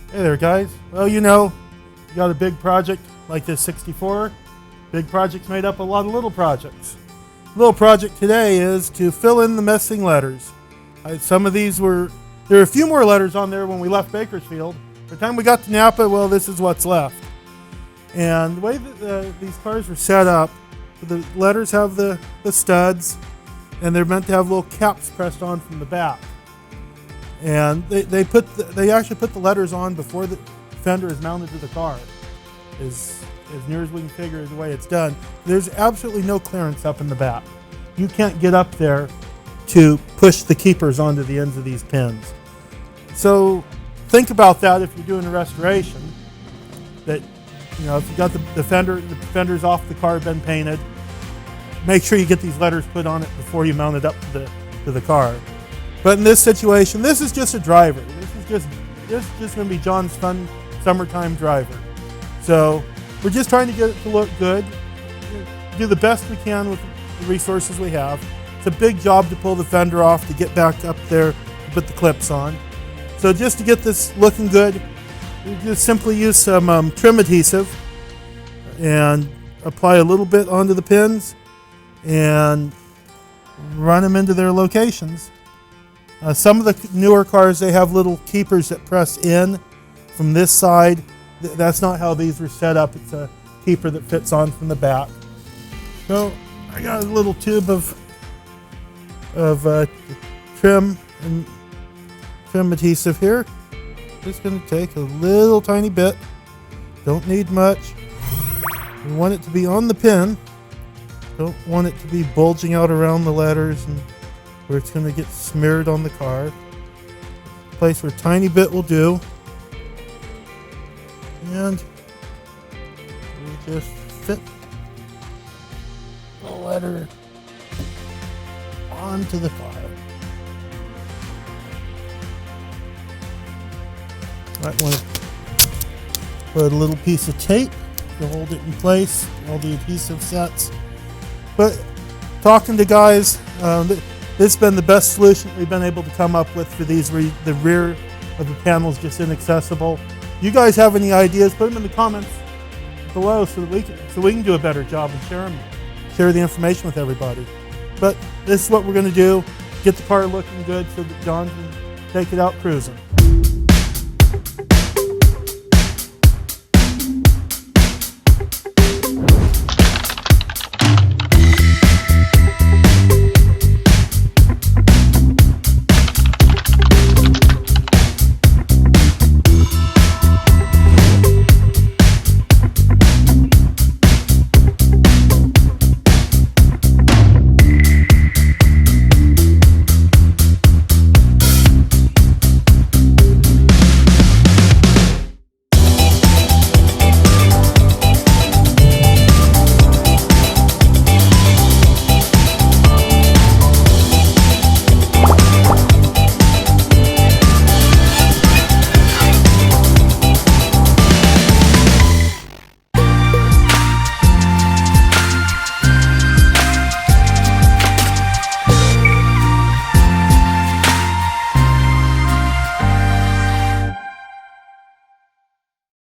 Hey there, guys. Well, you know, you got a big project like this 64. Big project's made up of a lot of little projects. Little project today is to fill in the missing letters. Some of these there were a few more letters on there when we left Bakersfield. By the time we got to Napa, well, this is what's left. And the way that these cars were set up, the letters have the studs, and they're meant to have little caps pressed on from the back. And they actually put the letters on before the fender is mounted to the car. As near as we can figure the way it's done. There's absolutely no clearance up in the back. You can't get up there to push the keepers onto the ends of these pins. So think about that if you're doing a restoration. That, you know, if you got the fender's off the car, been painted, make sure you get these letters put on it before you mount it up to the car. But in this situation, this is just a driver. This is just going to be John's fun summertime driver. So we're just trying to get it to look good, do the best we can with the resources we have. It's a big job to pull the fender off, to get back up there, to put the clips on. So just to get this looking good, we just simply use some trim adhesive and apply a little bit onto the pins and run them into their locations. Some of the newer cars, they have little keepers that press in from this side. That's not how these were set up. It's a keeper that fits on from the back. So I got a little tube of trim adhesive here. Just going to take a little tiny bit. Don't need much. We want it to be on the pin. Don't want it to be bulging out around the letters and where it's going to get smeared on the car. A place where a tiny bit will do. And we just fit the letter onto the car. Might want to put a little piece of tape to hold it in place, all the adhesive sets. But talking to guys, this has been the best solution we've been able to come up with for these where the rear of the panel is just inaccessible. You guys have any ideas, put them in the comments below so we can do a better job and share the information with everybody. But this is what we're going to do, get the car looking good so that John can take it out cruising.